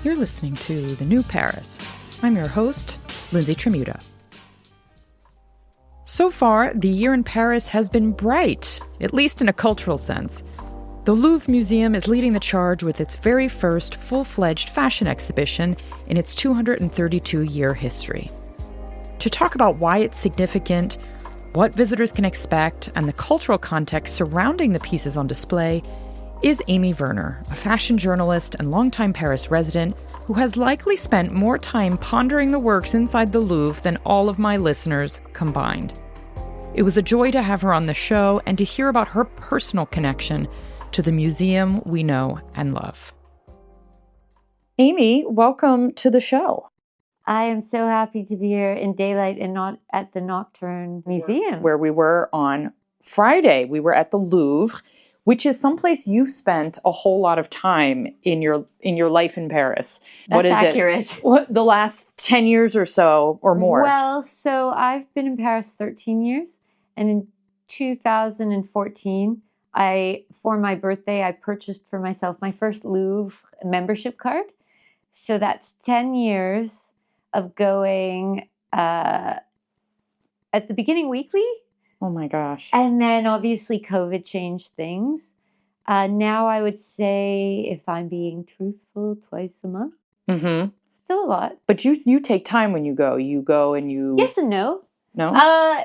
You're listening to The New Paris. I'm your host, Lindsay Tremuta. So far, the year in Paris has been bright, at least in a cultural sense. The Louvre Museum is leading the charge with its very first full-fledged fashion exhibition in its 232-year history. To talk about why it's significant, what visitors can expect, and the cultural context surrounding the pieces on display is Amy Verner, a fashion journalist and longtime Paris resident who has likely spent more time pondering the works inside the Louvre than all of my listeners combined. It was a joy to have her on the show and to hear about her personal connection to the museum we know and love. Amy, welcome to the show. I am so happy to be here in daylight and not at the Nocturne Museum. Where we were on Friday. We were at the Louvre, which is someplace you've spent a whole lot of time in your life in Paris. That's accurate. The last 10 years or so or more? Well, so I've been in Paris 13 years. And in 2014, for my birthday, I purchased for myself my first Louvre membership card. So that's 10 years of going at the beginning weekly. Oh my gosh. And then obviously COVID changed things. Now I would say, if I'm being truthful, twice a month. Mm-hmm. Still a lot. But you take time when you go. You go and you... Yes and no. No?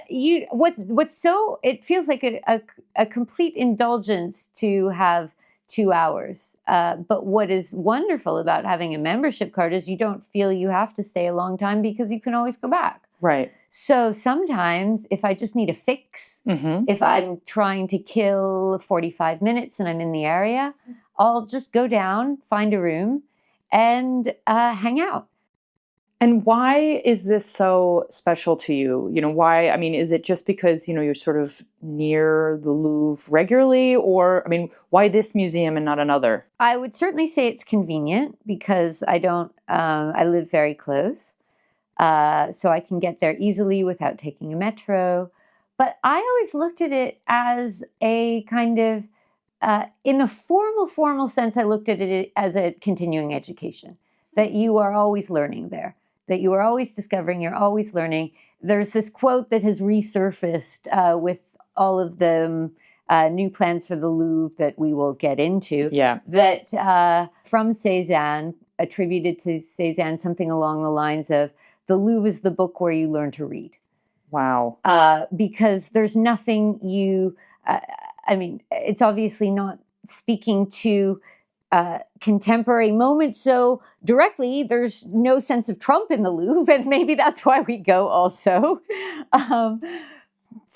It feels like a complete indulgence to have 2 hours. But what is wonderful about having a membership card is you don't feel you have to stay a long time because you can always go back. Right. So sometimes if I just need a fix, if I'm trying to kill 45 minutes and I'm in the area, I'll just go down, find a room, and hang out. And why is this so special to you? Why? I mean, is it just because, you're sort of near the Louvre regularly? Or, why this museum and not another? I would certainly say it's convenient because I live very close. So I can get there easily without taking a metro. But I always looked at it as a kind of, in a formal sense, I looked at it as a continuing education, that you are always learning there, that you are always discovering, you're always learning. There's this quote that has resurfaced with all of the new plans for the Louvre that we will get into. Yeah. That from Cézanne, attributed to Cézanne, something along the lines of, the Louvre is the book where you learn to read. Wow. Because there's nothing it's obviously not speaking to contemporary moments so directly. There's no sense of Trump in the Louvre, and maybe that's why we go also. But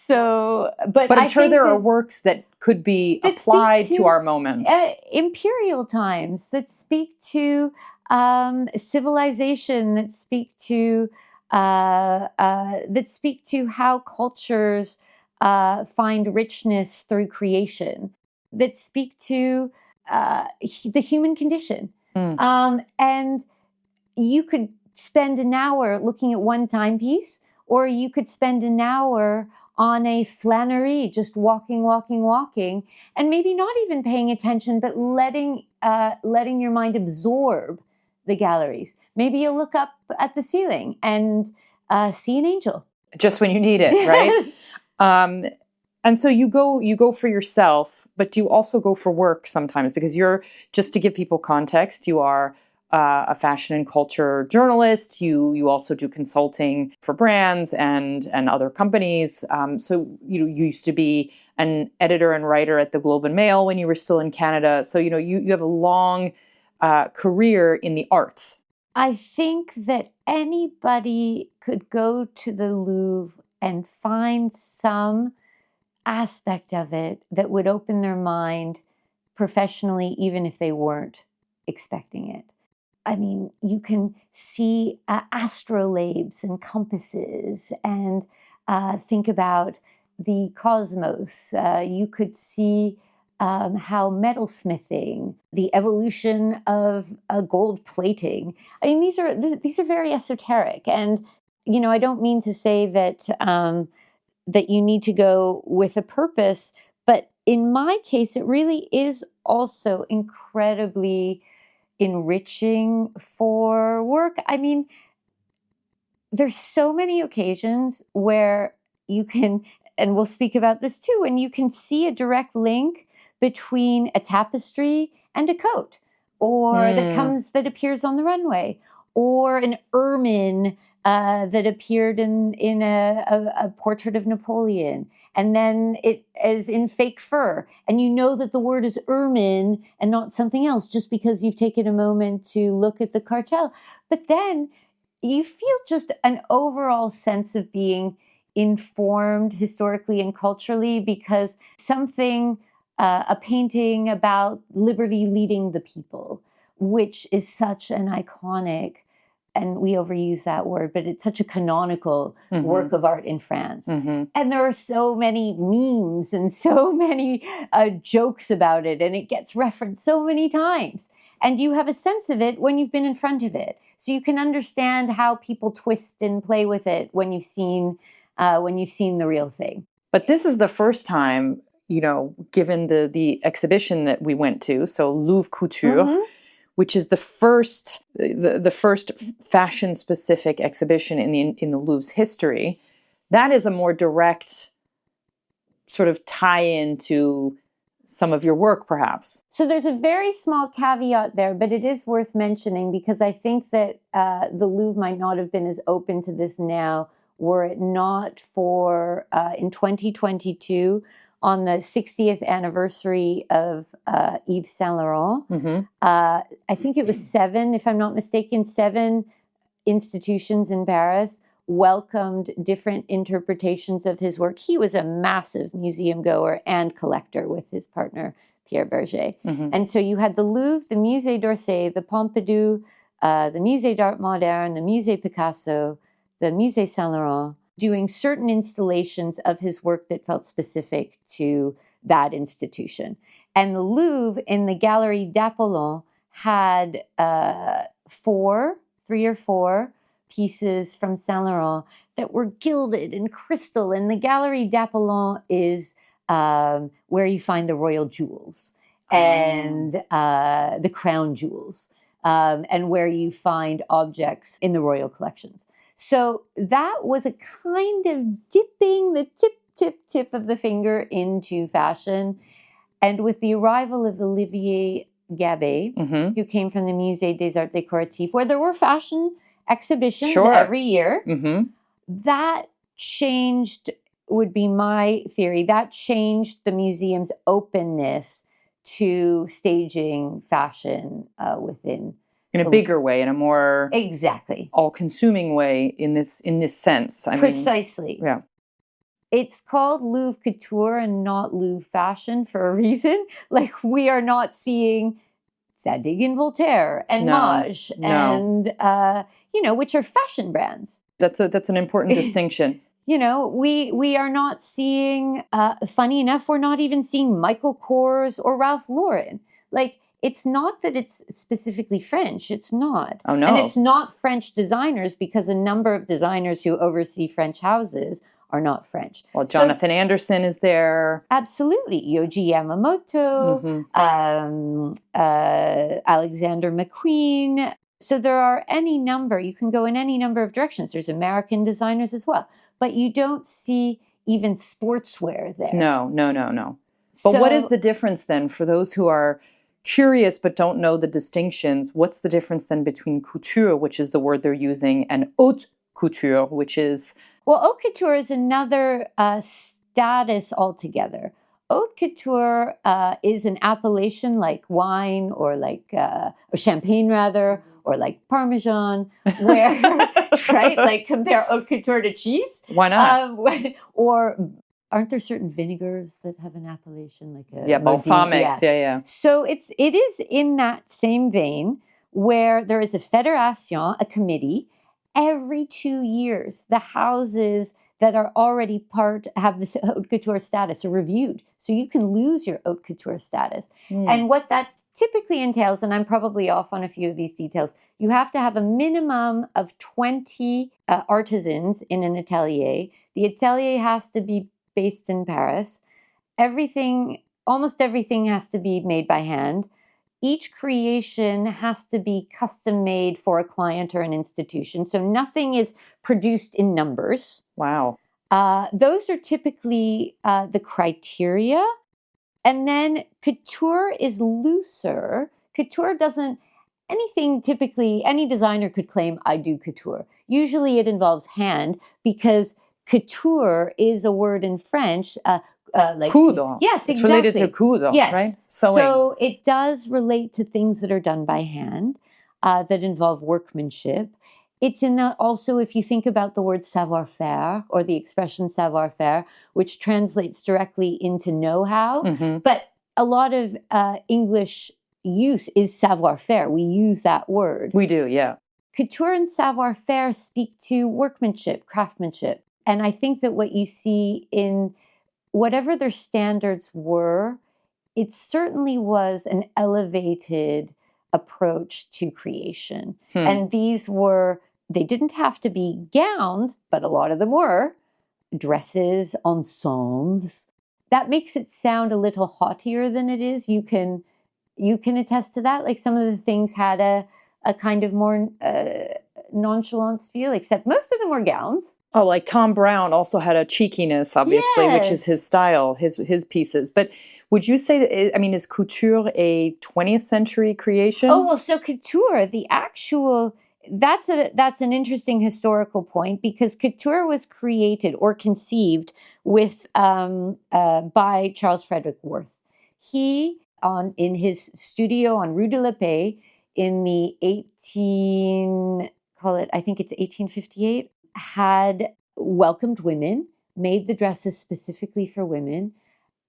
I'm sure there are works that could be applied to our moment. Imperial times that speak to civilization, that speak to how cultures find richness through creation, that speak to the human condition. And you could spend an hour looking at one timepiece, or you could spend an hour on a flânerie, just walking, and maybe not even paying attention, but letting your mind absorb the galleries. Maybe you'll look up at the ceiling and see an angel. Just when you need it, right? And so you go for yourself, but do you also go for work sometimes? Because just to give people context, you are a fashion and culture journalist. You also do consulting for brands and other companies. So you used to be an editor and writer at the Globe and Mail when you were still in Canada. So you have a long career in the arts. I think that anybody could go to the Louvre and find some aspect of it that would open their mind professionally, even if they weren't expecting it. I mean, you can see astrolabes and compasses and think about the cosmos. You could see how metalsmithing, the evolution of gold plating. I mean, these are very esoteric, and I don't mean to say that that you need to go with a purpose, but in my case, it really is also incredibly enriching for work. I mean, there's so many occasions where you can, and we'll speak about this too, when you can see a direct link between a tapestry and a coat, or that appears on the runway, or an ermine that appeared in a portrait of Napoleon. And then it is in fake fur. And you know that the word is ermine and not something else just because you've taken a moment to look at the cartel. But then you feel just an overall sense of being informed historically and culturally because a painting about liberty leading the people, which is such an iconic, and we overuse that word, but it's such a canonical work of art in France. And there are so many memes and so many jokes about it, and it gets referenced so many times. And you have a sense of it when you've been in front of it. So you can understand how people twist and play with it when you've seen the real thing. But this is the first time, given the exhibition that we went to, so Louvre Couture, which is the first fashion specific exhibition in the Louvre's history. That is a more direct sort of tie-in to some of your work, perhaps. So there's a very small caveat there, but it is worth mentioning because I think that the Louvre might not have been as open to this now were it not for, in 2022, on the 60th anniversary of Yves Saint Laurent. I think it was 7, if I'm not mistaken, 7 institutions in Paris welcomed different interpretations of his work. He was a massive museum goer and collector with his partner, Pierre Berger. And so you had the Louvre, the Musée d'Orsay, the Pompidou, the Musée d'Art Moderne, the Musée Picasso, the Musée Saint Laurent, doing certain installations of his work that felt specific to that institution. And the Louvre in the Galerie d'Apollon had 3 or 4 pieces from Saint Laurent that were gilded in crystal. And the Galerie d'Apollon is where you find the royal jewels and the crown jewels, and where you find objects in the royal collections. So that was a kind of dipping the tip of the finger into fashion. And with the arrival of Olivier Gabet, who came from the Musée des Arts Décoratifs, where there were fashion exhibitions every year, that changed, would be my theory, that changed the museum's openness to staging fashion within. In a bigger way, in a more all-consuming way in this sense. Precisely. Yeah. It's called Louvre Couture and not Louvre Fashion for a reason. Like, we are not seeing Zadig and Voltaire and Mage and, which are fashion brands. That's an important distinction. We are not seeing, funny enough, we're not even seeing Michael Kors or Ralph Lauren. Like, it's not that it's specifically French. It's not. Oh, no. And it's not French designers because a number of designers who oversee French houses are not French. Well, Jonathan Anderson is there. Absolutely. Yohji Yamamoto, Alexander McQueen. So there are any number. You can go in any number of directions. There's American designers as well. But you don't see even sportswear there. No. But what is the difference then for those who are curious but don't know the distinctions? What's the difference then between couture, which is the word they're using, and haute couture, which is... Well, haute couture is another status altogether. Haute couture is an appellation like wine or like or champagne rather, or like Parmesan, where, right? Like compare haute couture to cheese. Why not? Or aren't there certain vinegars that have an appellation like a balsamics? Yes. Yeah. So it is in that same vein where there is a fédération, a committee. Every 2 years, the houses that are already have this haute couture status are reviewed. So you can lose your haute couture status. And what that typically entails, and I'm probably off on a few of these details, you have to have a minimum of 20 artisans in an atelier. The atelier has to be based in Paris. Almost everything has to be made by hand. each creation has to be custom made for a client or an institution. So nothing is produced in numbers. Wow. Those are typically the criteria. And then couture is looser. Couture doesn't, anything typically, any designer could claim, I do couture. Usually it involves hand because couture is a word in French, like Coudre. yes, It's exactly. related to coudre, yes. right? Sewing. So it does relate to things that are done by hand that involve workmanship. It's in the, also, if you think about the word savoir-faire or the expression savoir-faire, which translates directly into know-how, but a lot of English use is savoir-faire. We use that word. We do, yeah. Couture and savoir-faire speak to workmanship, craftsmanship. And I think that what you see in whatever their standards were, it certainly was an elevated approach to creation. And these were, they didn't have to be gowns, but a lot of them were dresses, ensembles. That makes it sound a little haughtier than it is. You can attest to that. Like some of the things had a kind of more nonchalance feel, except most of them were gowns. Oh, like Tom Brown also had a cheekiness, obviously, which is his style, his pieces. But would you say that, I mean, is couture a 20th century creation? Oh, well, so couture, the actual, that's an interesting historical point because couture was created or conceived with by Charles Frederick Worth. He, in his studio on Rue de la Paix in the 1858, had welcomed women, made the dresses specifically for women.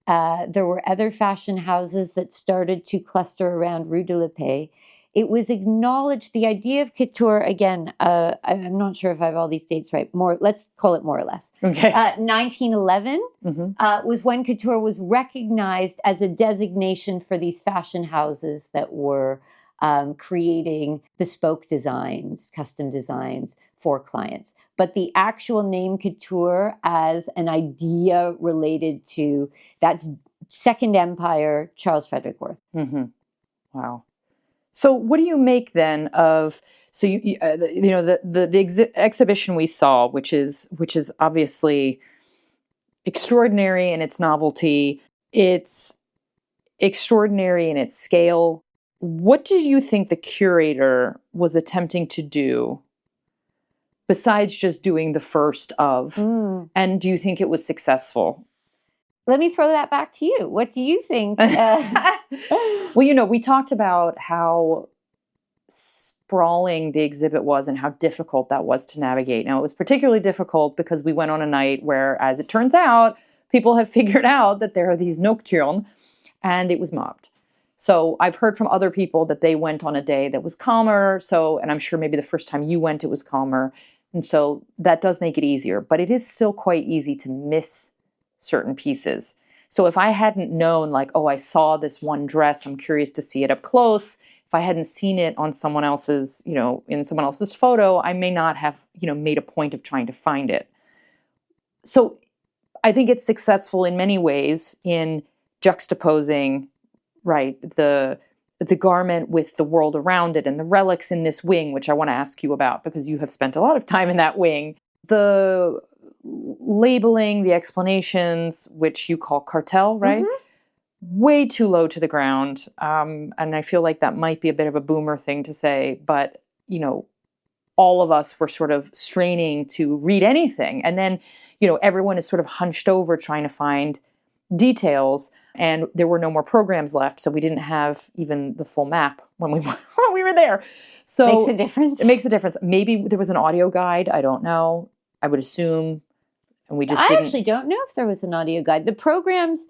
There were other fashion houses that started to cluster around Rue de la Paix. It was acknowledged, the idea of couture, again, I'm not sure if I have all these dates right, let's call it more or less. Okay. 1911 was when couture was recognized as a designation for these fashion houses that were creating bespoke designs, custom designs for clients. But the actual name couture as an idea related to that Second Empire, Charles Frederick Worth. Wow. So what do you make then of, so the exhibition we saw, which is obviously extraordinary in its novelty, it's extraordinary in its scale. What do you think the curator was attempting to do besides just doing the first of? And do you think it was successful? Let me throw that back to you. What do you think? Well, we talked about how sprawling the exhibit was and how difficult that was to navigate. Now, it was particularly difficult because we went on a night where, as it turns out, people have figured out that there are these nocturnes, and it was mobbed. So I've heard from other people that they went on a day that was calmer. So, and I'm sure maybe the first time you went, it was calmer. And so that does make it easier, but it is still quite easy to miss certain pieces. So if I hadn't known, like, oh, I saw this one dress, I'm curious to see it up close. If I hadn't seen it on someone else's, in someone else's photo, I may not have, made a point of trying to find it. So I think it's successful in many ways in juxtaposing, right, the garment with the world around it and the relics in this wing, which I want to ask you about because you have spent a lot of time in that wing. The labeling, the explanations, which you call cartel, right? Way too low to the ground. And I feel like that might be a bit of a boomer thing to say, but, all of us were sort of straining to read anything. And then, everyone is sort of hunched over trying to find details, and there were no more programs left. So we didn't have even the full map when we were there. So makes a difference. It makes a difference. Maybe there was an audio guide. I don't know. I would assume. And we just I actually don't know if there was an audio guide. The programs,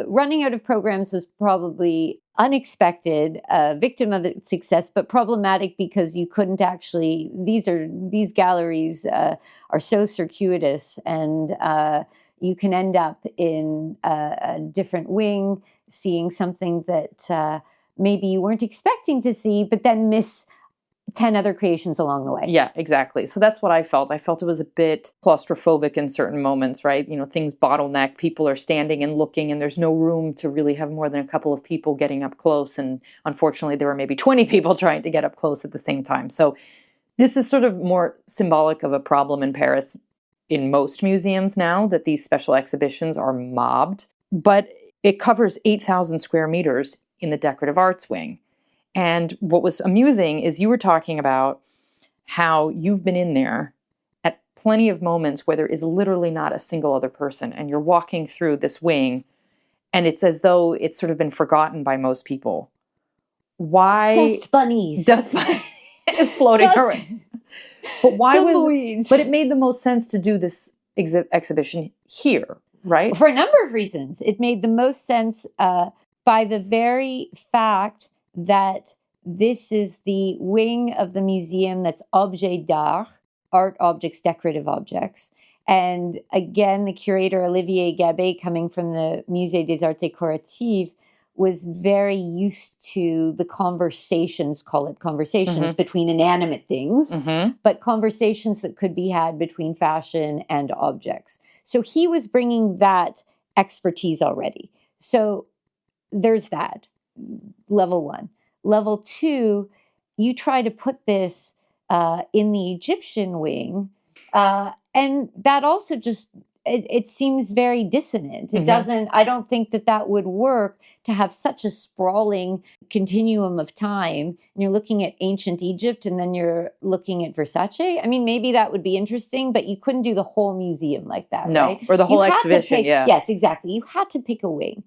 running out of programs was probably unexpected, victim of its success, but problematic because you couldn't actually, these galleries are so circuitous, and you can end up in a different wing, seeing something that maybe you weren't expecting to see, but then miss 10 other creations along the way. Yeah, exactly. So that's what I felt. I felt it was a bit claustrophobic in certain moments, right? Things bottleneck, people are standing and looking, and there's no room to really have more than a couple of people getting up close. And unfortunately, there were maybe 20 people trying to get up close at the same time. So this is sort of more symbolic of a problem in Paris in most museums now, that these special exhibitions are mobbed. But it covers 8,000 square meters in the decorative arts wing. And what was amusing is you were talking about how you've been in there at plenty of moments where there is literally not a single other person, and you're walking through this wing and it's as though it's sort of been forgotten by most people. Why? Dust bunnies. Dust bunnies floating around. But why Tumbleweeds. But it made the most sense to do this exhibition here, right? For a number of reasons. It made the most sense by the very fact that this is the wing of the museum that's objet d'art, art objects, decorative objects. And again, the curator Olivier Gabet, coming from the Musée des Arts Décoratifs, was very used to the conversations, call it conversations, between inanimate things, but conversations that could be had between fashion and objects. So he was bringing that expertise already. So there's that, level one. Level two, you try to put this in the Egyptian wing, and that also just, it seems very dissonant. It doesn't, I don't think that would work to have such a sprawling continuum of time. And you're looking at ancient Egypt and then you're looking at Versace. I mean, maybe that would be interesting, but you couldn't do the whole museum like that, right? Or the whole exhibition, Yes, exactly. You had to pick a wing.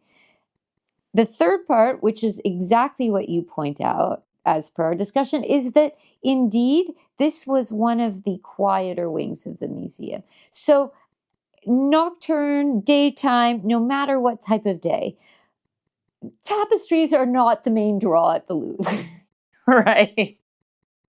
The third part, which is exactly what you point out as per our discussion, is that indeed this was one of the quieter wings of the museum. So nocturne, daytime, no matter what type of day, tapestries are not the main draw at the Louvre. Right.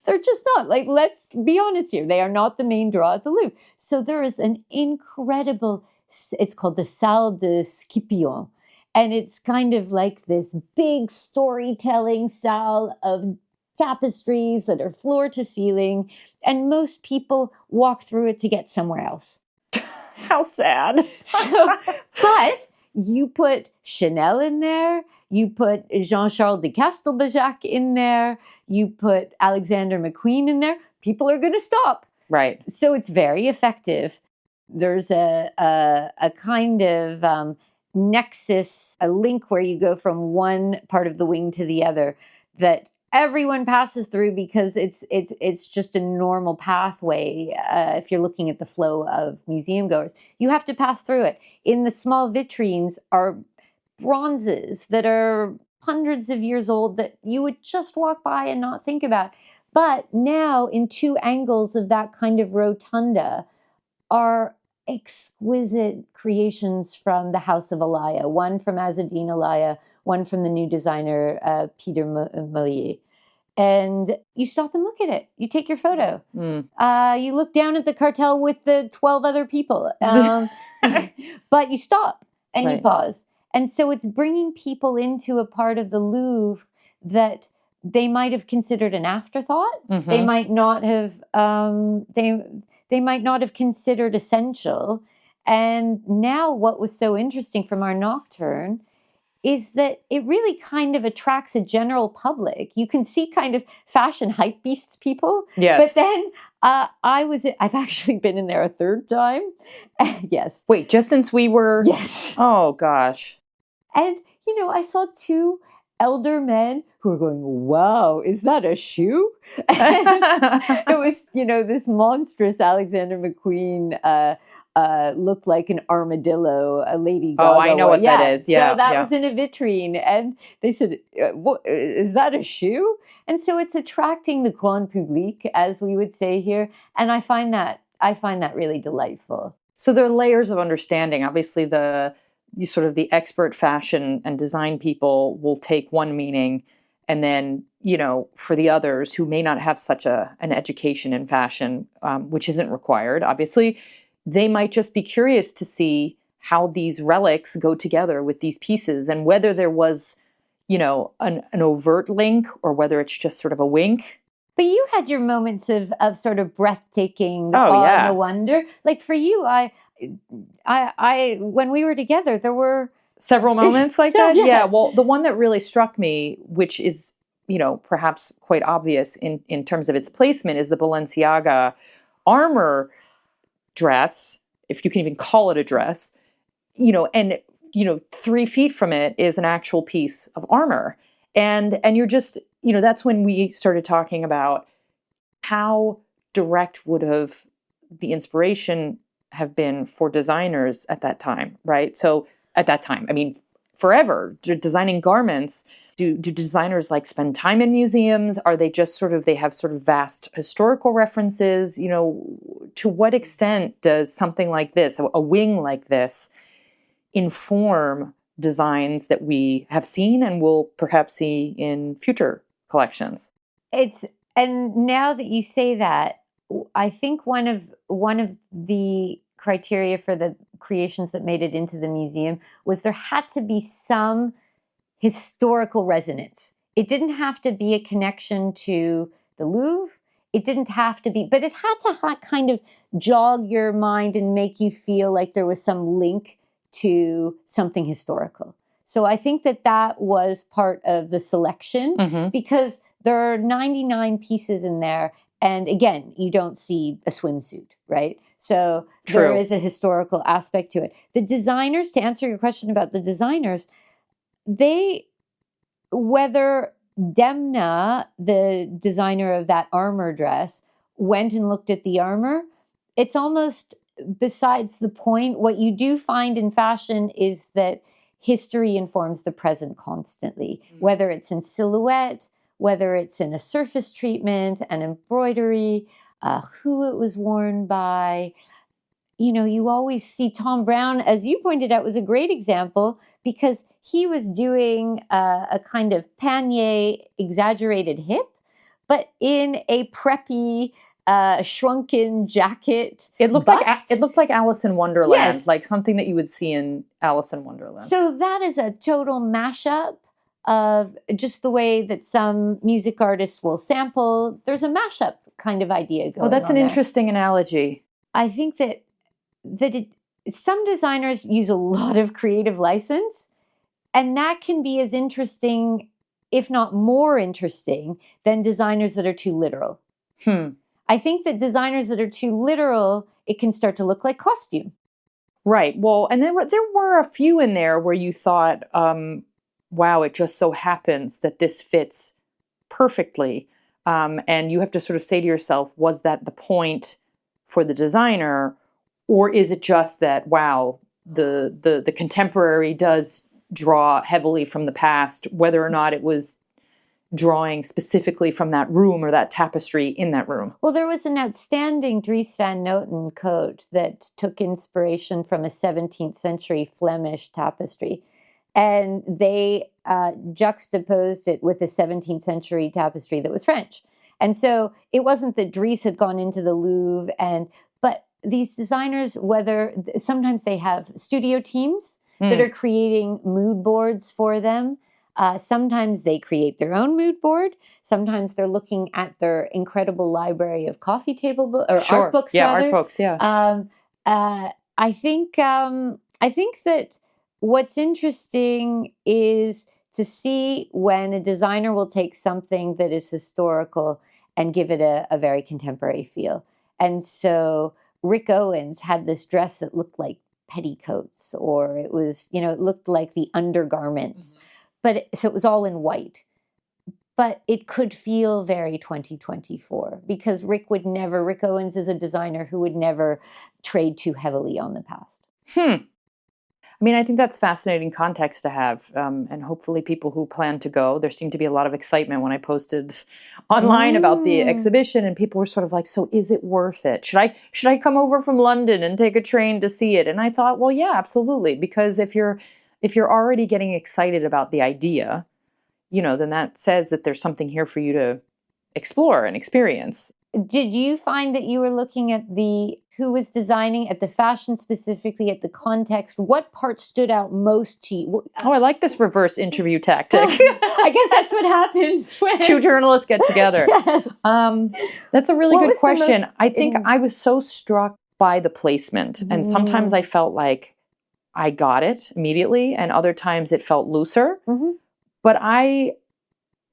They're just not. Like, let's be honest here. They are not the main draw at the Louvre. So there is an incredible, it's called the Salle de Scipion. And it's kind of like this big storytelling salle of tapestries that are floor to ceiling. And most people walk through it to get somewhere else. How sad. But you put Chanel in there, you put Jean-Charles de Castelbajac in there, you put Alexander McQueen in there, people are going to stop. Right. So it's very effective. There's a kind of nexus, a link where you go from one part of the wing to the other that everyone passes through because it's just a normal pathway. If you're looking at the flow of museum goers, you have to pass through it. In the small vitrines are bronzes that are hundreds of years old that you would just walk by and not think about. But now in two angles of that kind of rotunda are exquisite creations from the House of Alaya, one from Azzedine Alaya, one from the new designer, Peter Mollier. And you stop and look at it. You take your photo. You look down at the cartel with the 12 other people. But you stop and you pause. And so it's bringing people into a part of the Louvre that they might have considered an afterthought. They might not have, they might not have considered essential. And now what was so interesting from our nocturne is that it really kind of attracts a general public. You can see kind of fashion hype beasts people. Yes. But then I've actually been in there a third time. Yes. Wait, just since we were... Yes. Oh, gosh. And, I saw two elder men who were going, wow, is that a shoe? And it was, this monstrous Alexander McQueen looked like an armadillo, a Lady Gaga. Oh, I know what that is. Yeah. So that was in a vitrine. And they said, what, is that a shoe? And so it's attracting the grand public, as we would say here. And I find that really delightful. So there are layers of understanding. Obviously, the expert fashion and design people will take one meaning, and then, for the others who may not have such an education in fashion, which isn't required, obviously, they might just be curious to see how these relics go together with these pieces, and whether there was, an overt link or whether it's just sort of a wink. But you had your moments of sort of breathtaking Oh, awe yeah. and the wonder. Like for you, I when we were together, there were Several moments like that? Yes. Yeah. Well, the one that really struck me, which is, perhaps quite obvious in terms of its placement, is the Balenciaga armor dress, if you can even call it a dress, and 3 feet from it is an actual piece of armor. And you're just, that's when we started talking about how direct would have the inspiration have been for designers at that time, right? So at that time, I mean, forever designing garments. Do designers like spend time in museums? Are they just they have sort of vast historical references? To what extent does something like this, a wing like this, inform designs that we have seen and will perhaps see in future collections? And now that you say that, I think one of the criteria for the creations that made it into the museum was there had to be some historical resonance. It didn't have to be a connection to the Louvre. It didn't have to be, but it had to kind of jog your mind and make you feel like there was some link to something historical. So I think that was part of the selection, because there are 99 pieces in there. And again, you don't see a swimsuit, right? So there is a historical aspect to it. The designers, to answer your question about the designers, whether Demna, the designer of that armor dress, went and looked at the armor, it's almost besides the point. What you do find in fashion is that history informs the present constantly, whether it's in silhouette, whether it's in a surface treatment, an embroidery, who it was worn by. You always see Tom Brown, as you pointed out, was a great example, because he was doing a kind of panier exaggerated hip, but in a preppy, shrunken jacket. It looked like Alice in Wonderland, Yes. like something that you would see in Alice in Wonderland. So that is a total mashup of just the way that some music artists will sample. There's a mashup kind of idea going on. Oh, that's an interesting analogy. I think that some designers use a lot of creative license, and that can be as interesting, if not more interesting, than designers that are too literal. I think that designers that are too literal, it can start to look like costume. Right. Well, and there were a few in there where you thought, wow, it just so happens that this fits perfectly. And you have to sort of say to yourself, was that the point for the designer? Or is it just that, wow, the contemporary does draw heavily from the past, whether or not it was drawing specifically from that room or that tapestry in that room? Well, there was an outstanding Dries van Noten coat that took inspiration from a 17th century Flemish tapestry. And they juxtaposed it with a 17th century tapestry that was French. And so it wasn't that Dries had gone into the Louvre but these designers, sometimes they have studio teams that are creating mood boards for them. Sometimes they create their own mood board. Sometimes they're looking at their incredible library of coffee table art books. Yeah, art books. Yeah. I think that what's interesting is to see when a designer will take something that is historical and give it a very contemporary feel. And so Rick Owens had this dress that looked like petticoats, or it was, it looked like the undergarments. So it was all in white. But it could feel very 2024, because Rick Owens is a designer who would never trade too heavily on the past. I mean, I think that's fascinating context to have, and hopefully people who plan to go, there seemed to be a lot of excitement when I posted online about the exhibition, and people were sort of like, so is it worth it? Should I come over from London and take a train to see it? And I thought, well, yeah, absolutely. Because if you're already getting excited about the idea, then that says that there's something here for you to explore and experience. Did you find that you were looking at who was designing, at the fashion specifically, at the context? What part stood out most to you? Oh, I like this reverse interview tactic. I guess that's what happens when two journalists get together. Yes. That's a really What good was the question. most- I think I was so struck by the placement, and sometimes I felt like I got it immediately, and other times it felt looser. Mhm. But I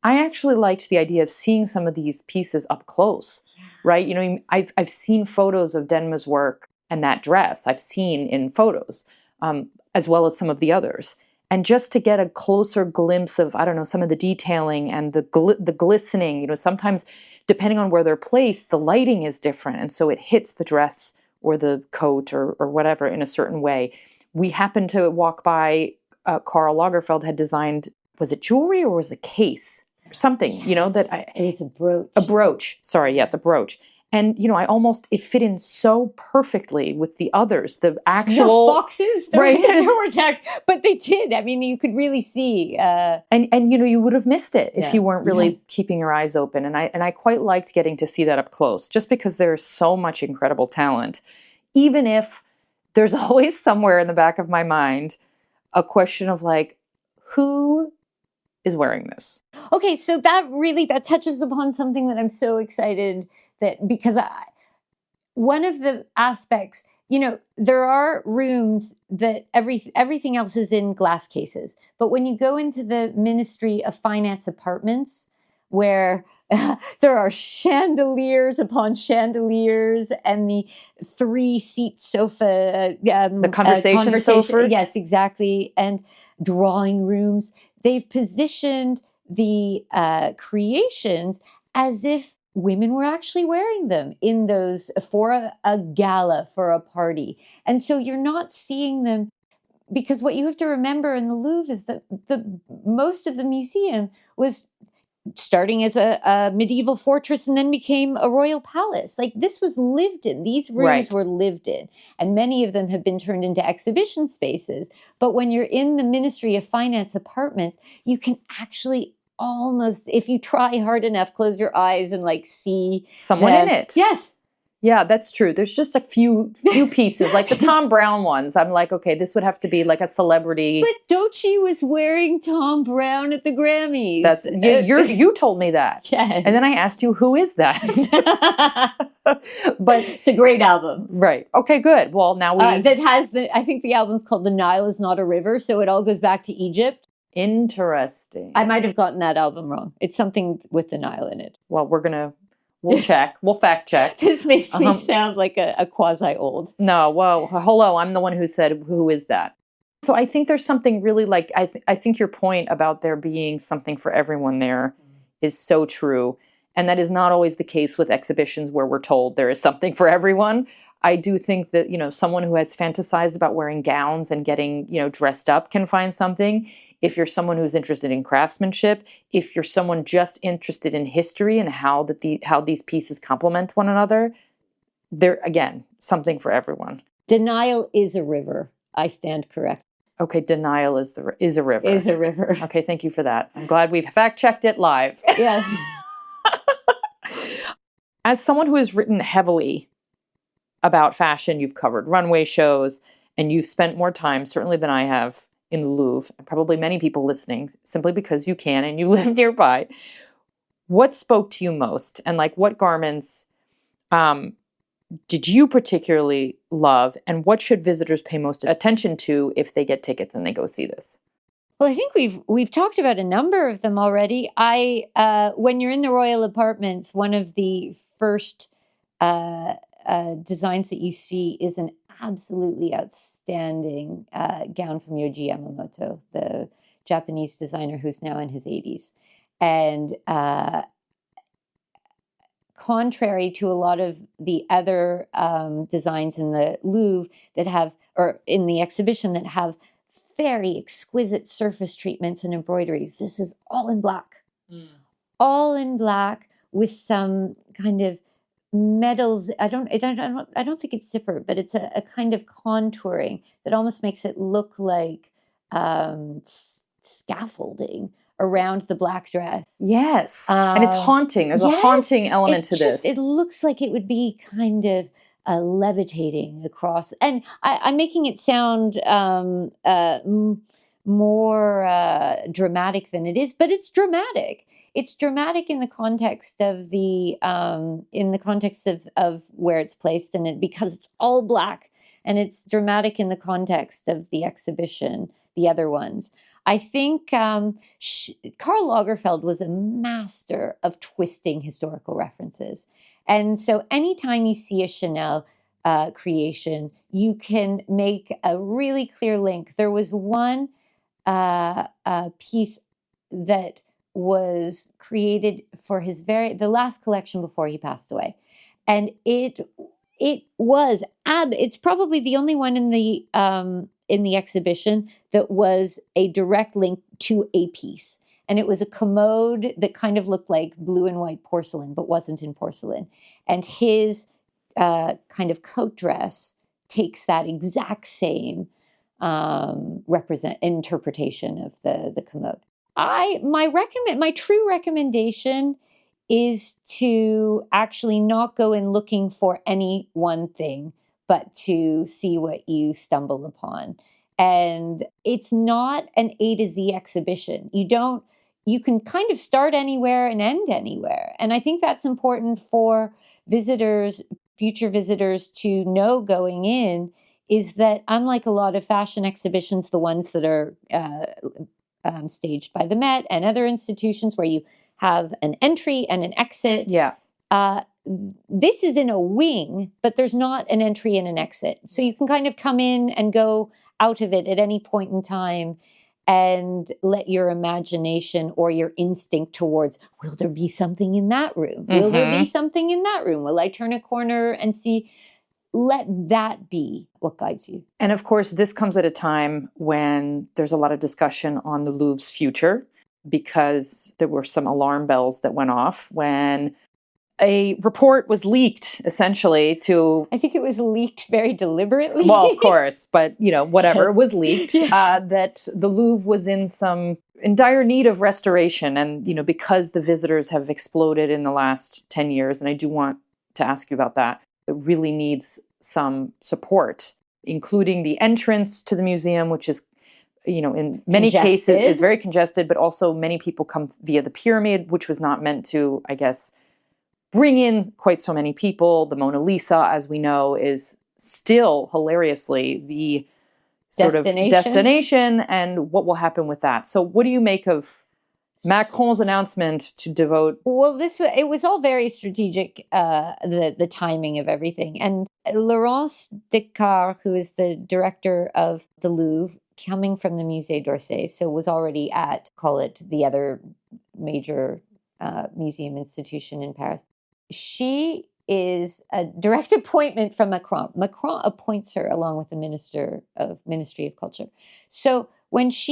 actually liked the idea of seeing some of these pieces up close, right? You know, I've seen photos of Denma's work and that dress. I've seen in photos, as well as some of the others. And just to get a closer glimpse of, I don't know, some of the detailing and the glistening, you know, sometimes depending on where they're placed, the lighting is different. And so it hits the dress or the coat or whatever in a certain way. We happened to walk by, Karl Lagerfeld had designed, was it jewelry or was it a case? Something, you know, that it's a brooch. A brooch. Sorry, yes, a brooch. And, you know, it fit in so perfectly with the others, the actual Snuff boxes, right? But they did. I mean, you could really see. And you know, you would have missed it if you weren't really keeping your eyes open. And I quite liked getting to see that up close, just because there's so much incredible talent. Even if there's always somewhere in the back of my mind a question of like, who is wearing this? Okay, so that touches upon something that I'm so excited because one of the aspects, you know, there are rooms that everything else is in glass cases, but when you go into the Ministry of Finance apartments, where there are chandeliers upon chandeliers and the 3-seat sofa, the conversation sofas. Yes, exactly. And drawing rooms. They've positioned the creations as if women were actually wearing them in those for a gala, for a party. And so you're not seeing them, because what you have to remember in the Louvre is that most of the museum was starting as a medieval fortress and then became a royal palace. Like, this was lived in. These rooms were lived in. And many of them have been turned into exhibition spaces. But when you're in the Ministry of Finance apartments, you can actually almost, if you try hard enough, close your eyes and like see someone in it. Yes. Yeah, that's true. There's just a few pieces, like the Tom Brown ones. I'm like, okay, this would have to be like a celebrity. But Doechii was wearing Tom Brown at the Grammys. You told me that. Yes. And then I asked you, who is that? But it's a great album. Right. Okay, good. Well, now that has I think the album's called The Nile Is Not a River, so it all goes back to Egypt. Interesting. I might have gotten that album wrong. It's something with the Nile in it. Well, we'll check. We'll fact check. This makes me sound like a quasi-old. No, well, hello. I'm the one who said, who is that? So I think there's something really like, I think your point about there being something for everyone there is so true. And that is not always the case with exhibitions where we're told there is something for everyone. I do think that, you know, someone who has fantasized about wearing gowns and getting, you know, dressed up can find something. If you're someone who's interested in craftsmanship, if you're someone just interested in history and how these pieces complement one another, they're, again, something for everyone. Denial is a river. I stand correct. Okay, denial is a river. Is a river. Okay, thank you for that. I'm glad we've fact-checked it live. Yes. As someone who has written heavily about fashion, you've covered runway shows, and you've spent more time, certainly than I have, in the Louvre, and probably many people listening, simply because you can and you live nearby. What spoke to you most? And like, what garments did you particularly love? And what should visitors pay most attention to if they get tickets and they go see this? Well, I think we've talked about a number of them already. When you're in the royal apartments, one of the first designs that you see is an absolutely outstanding gown from Yohji Yamamoto, the Japanese designer who's now in his 80s. And contrary to a lot of the other designs in the Louvre that have, or in the exhibition that have very exquisite surface treatments and embroideries, this is all in black. All in black with some kind of metals. I don't think it's zipper, but it's a kind of contouring that almost makes it look like scaffolding around the black dress. Yes. And it's haunting. There's a Yes, haunting element to this. It looks like it would be kind of levitating across. And I'm making it sound more dramatic than it is, but it's dramatic. It's dramatic in the context of of where it's placed in it, because it's all black, and it's dramatic in the context of the exhibition, the other ones. I think Karl Lagerfeld was a master of twisting historical references. And so anytime you see a Chanel creation, you can make a really clear link. There was one piece that was created for the last collection before he passed away. And it's probably the only one in the exhibition that was a direct link to a piece. And it was a commode that kind of looked like blue and white porcelain, but wasn't in porcelain. And his kind of coat dress takes that exact same interpretation of the commode. My true recommendation is to actually not go in looking for any one thing, but to see what you stumble upon. And it's not an A to Z exhibition. You can kind of start anywhere and end anywhere. And I think that's important for future visitors to know going in, is that unlike a lot of fashion exhibitions, the ones that are staged by the Met and other institutions where you have an entry and an exit. Yeah. This is in a wing, but there's not an entry and an exit. So you can kind of come in and go out of it at any point in time, and let your imagination or your instinct towards, will there be something in that room? Mm-hmm. Will there be something in that room? Will I turn a corner and see? Let that be what guides you. And of course, this comes at a time when there's a lot of discussion on the Louvre's future, because there were some alarm bells that went off when a report was leaked, essentially, to... I think it was leaked very deliberately. Well, of course, but, whatever, yes. was leaked, yes. That the Louvre was in dire need of restoration. And, because the visitors have exploded in the last 10 years, and I do want to ask you about that, it really needs some support, including the entrance to the museum, which is, in many cases is very congested, but also many people come via the pyramid, which was not meant to, I guess, bring in quite so many people. The Mona Lisa, as we know, is still hilariously the sort of destination, and what will happen with that. So what do you make of Macron's announcement to devote? Well, it was all very strategic, the timing of everything. And Laurence Descartes, who is the director of the Louvre, coming from the Musée d'Orsay, so was already at, call it, the other major museum institution in Paris. She is a direct appointment from Macron. Macron appoints her along with the Ministry of Culture. So when this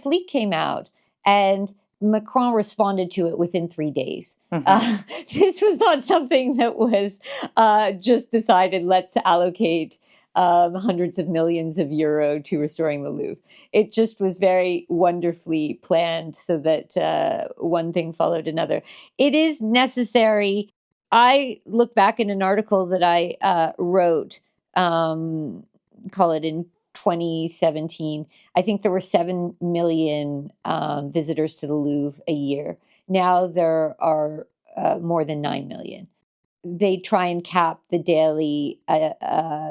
leak came out, and Macron responded to it within 3 days. Mm-hmm. This was not something that was just decided, let's allocate hundreds of millions of euro to restoring the Louvre. It just was very wonderfully planned, so that one thing followed another. It is necessary. I look back in an article that I wrote, call it in 2017, I think there were 7 million visitors to the Louvre a year. Now there are more than 9 million. They try and cap the daily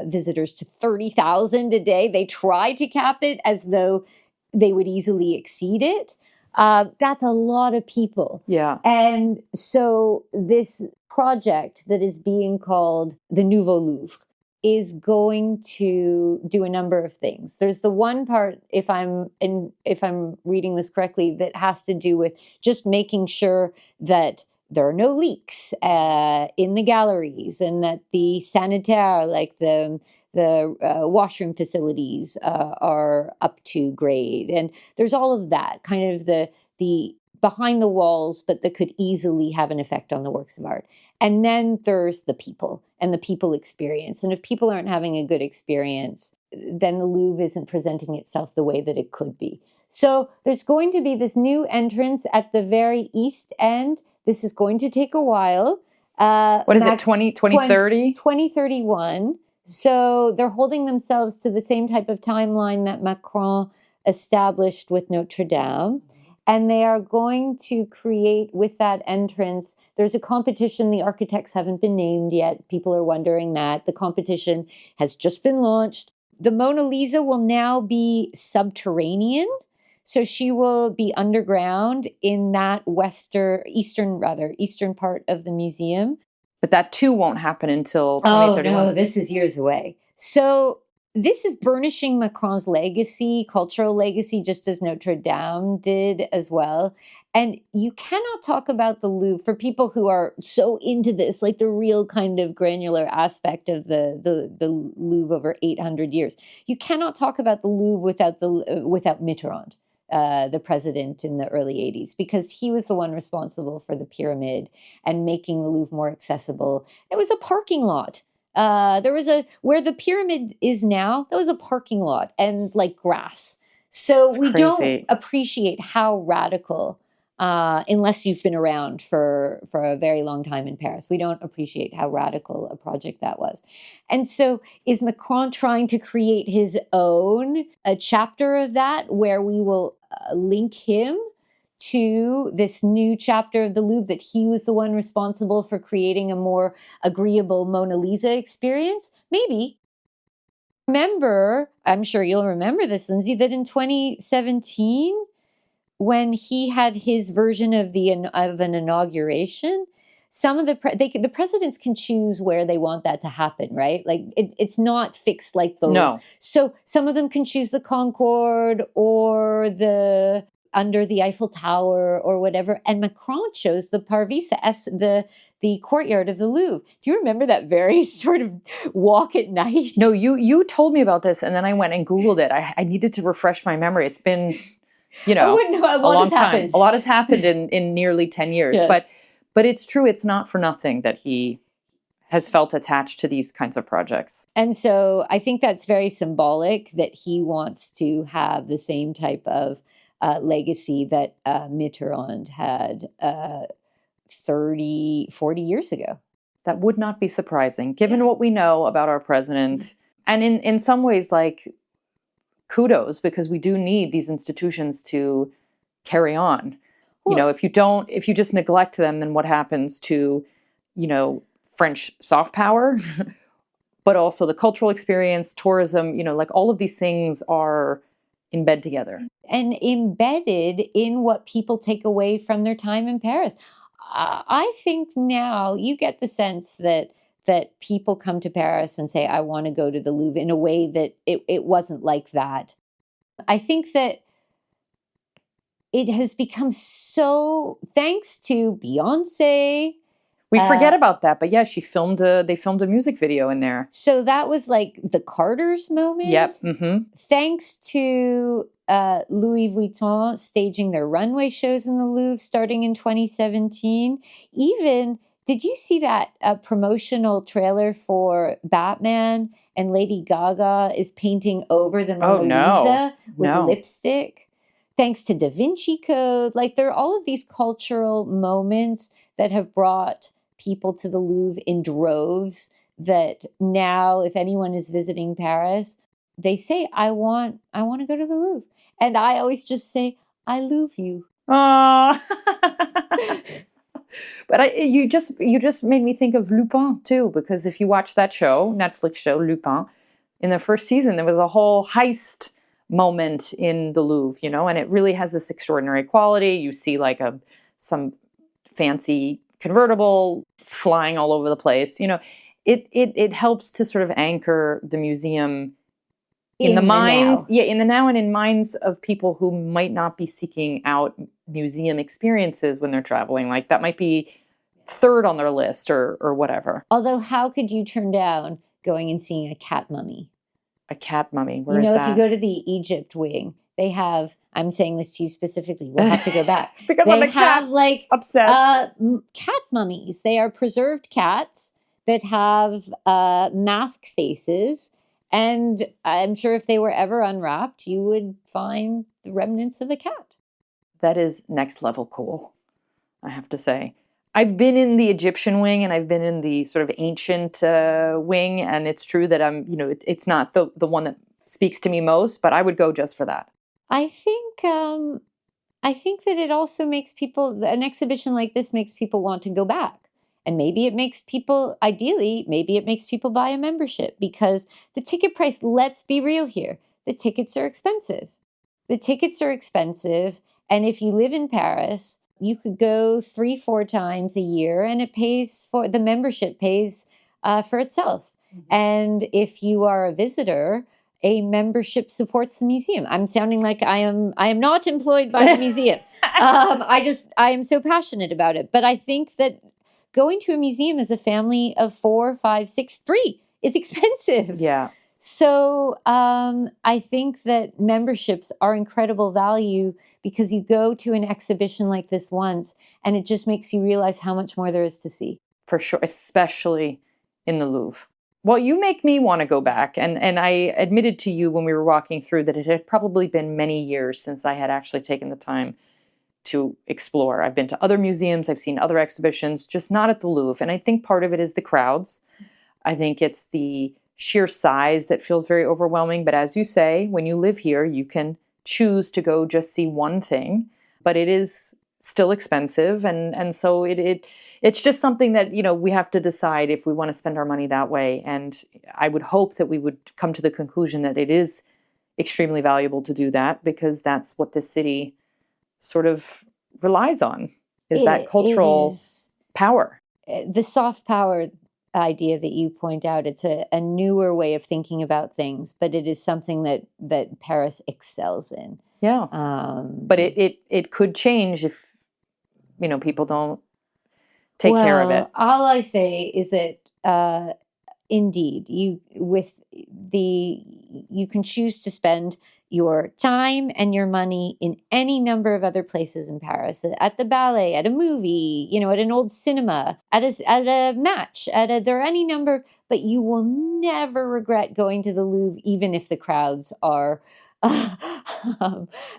visitors to 30,000 a day. They try to cap it as though they would easily exceed it. That's a lot of people. Yeah. And so this project that is being called the Nouveau Louvre is going to do a number of things. There's the one part, if I'm reading this correctly, that has to do with just making sure that there are no leaks in the galleries, and that the sanitaire, like the washroom facilities, are up to grade. And there's all of that, kind of the behind the walls, but that could easily have an effect on the works of art. And then there's the people and the people experience. And if people aren't having a good experience, then the Louvre isn't presenting itself the way that it could be. So there's going to be this new entrance at the very east end. This is going to take a while. What is it, 2030? 2031. So they're holding themselves to the same type of timeline that Macron established with Notre Dame. And they are going to create with that entrance, there's a competition. The architects haven't been named yet. People are wondering that. The competition has just been launched. The Mona Lisa will now be subterranean. So she will be underground in that eastern part of the museum. But that too won't happen until 2031. Oh, no, this is years away. So this is burnishing Macron's legacy, cultural legacy, just as Notre Dame did as well. And you cannot talk about the Louvre for people who are so into this, like the real kind of granular aspect of the Louvre over 800 years. You cannot talk about the Louvre without Mitterrand, the president in the early 80s, because he was the one responsible for the pyramid and making the Louvre more accessible. It was a parking lot. Where the pyramid is now, that was a parking lot and like grass. So we don't appreciate how radical, unless you've been around for a very long time in Paris, we don't appreciate how radical a project that was. And so is Macron trying to create his own a chapter of that where we will link him to this new chapter of the Louvre, that he was the one responsible for creating a more agreeable Mona Lisa experience? Maybe. Remember, I'm sure you'll remember this, Lindsay, that in 2017, when he had his version of an inauguration, some of the presidents can choose where they want that to happen, right? Like it's not fixed like the No. So some of them can choose the Concorde or the under the Eiffel Tower or whatever. And Macron chose the Parvis, the courtyard of the Louvre. Do you remember that very sort of walk at night? No, you told me about this, and then I went and Googled it. I needed to refresh my memory. It's been, a long time. A lot has happened in nearly 10 years. Yes. But it's true. It's not for nothing that he has felt attached to these kinds of projects. And so I think that's very symbolic that he wants to have the same type of legacy that Mitterrand had 30, 40 years ago. That would not be surprising, given what we know about our president. And in some ways, like, kudos, because we do need these institutions to carry on. Well, if you just neglect them, then what happens to, French soft power, but also the cultural experience, tourism, like all of these things are in bed together. And embedded in what people take away from their time in Paris. I think now you get the sense that people come to Paris and say, I want to go to the Louvre, in a way that it wasn't like that. I think that it has become so, thanks to Beyonce. We forget about that, but yeah, they filmed a music video in there. So that was like the Carter's moment. Yep. Mm-hmm. Thanks to Louis Vuitton staging their runway shows in the Louvre starting in 2017. Even, did you see that promotional trailer for Batman, and Lady Gaga is painting over the Mona Lisa with lipstick? Thanks to Da Vinci Code. Like, there are all of these cultural moments that have brought people to the Louvre in droves, that now if anyone is visiting Paris, they say, I want to go to the Louvre. And I always just say, I Louvre you. Oh. But you just made me think of Lupin too, because if you watch that show, Netflix show Lupin, in the first season there was a whole heist moment in the Louvre, and it really has this extraordinary quality. You see like some fancy convertible flying all over the place. It helps to sort of anchor the museum in the minds, in the now, and in minds of people who might not be seeking out museum experiences when they're traveling. Like, that might be third on their list or whatever. Although, how could you turn down going and seeing a cat mummy? A cat mummy? Where is that? If you go to the Egypt wing, they have, I'm saying this to you specifically, we'll have to go back. Because they I'm a cat have obsessed. Cat mummies. They are preserved cats that have mask faces, And I'm sure if they were ever unwrapped, you would find the remnants of the cat. That is next level cool, I have to say. I've been in the Egyptian wing and I've been in the sort of ancient wing, and it's true that it's not the one that speaks to me most, but I would go just for that. I think that it also makes people, an exhibition like this makes people want to go back. And maybe it makes people, ideally, maybe it makes people buy a membership, because the ticket price, let's be real here, the tickets are expensive. The tickets are expensive. And if you live in Paris, you could go 3-4 times a year and the membership pays for itself. Mm-hmm. And if you are a visitor, a membership supports the museum. I'm sounding like I am not employed by the museum. I am so passionate about it. But I think that going to a museum as a family of 4, 5, 6, 3 is expensive. Yeah. So I think that memberships are incredible value, because you go to an exhibition like this once and it just makes you realize how much more there is to see. For sure, especially in the Louvre. Well, you make me want to go back. And I admitted to you when we were walking through that it had probably been many years since I had actually taken the time to explore. I've been to other museums, I've seen other exhibitions, just not at the Louvre. And I think part of it is the crowds. I think it's the sheer size that feels very overwhelming. But as you say, when you live here, you can choose to go just see one thing, but it is still expensive. And so it's just something that, we have to decide if we want to spend our money that way. And I would hope that we would come to the conclusion that it is extremely valuable to do that, because that's what this city sort of relies on, is that cultural power. The soft power idea that you point out, it's a newer way of thinking about things, but it is something that Paris excels in. Yeah. But it could change if, people don't take care of it. All I say is that indeed, you can choose to spend your time and your money in any number of other places in Paris, at the ballet, at a movie, at an old cinema, at a match, there are any number, but you will never regret going to the Louvre, even if the crowds are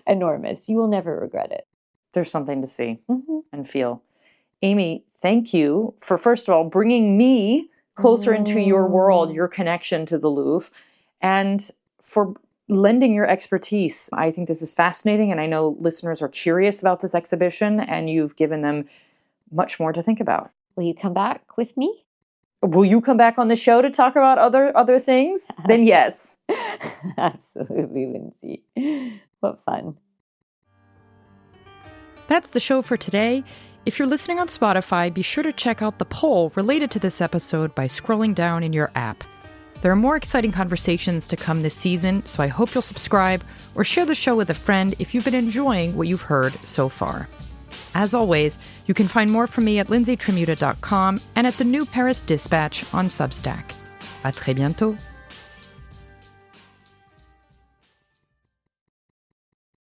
enormous. You will never regret it. There's something to see and feel. Amy, thank you for, first of all, bringing me closer into your world, your connection to the Louvre, and for lending your expertise. I think this is fascinating, and I know listeners are curious about this exhibition, and you've given them much more to think about. Will you come back with me? Will you come back on the show to talk about other things? Then yes. Absolutely, Lindsay. What fun. That's the show for today. If you're listening on Spotify, be sure to check out the poll related to this episode by scrolling down in your app. There are more exciting conversations to come this season, so I hope you'll subscribe or share the show with a friend if you've been enjoying what you've heard so far. As always, you can find more from me at lindsaytrimuta.com and at the New Paris Dispatch on Substack. À très bientôt.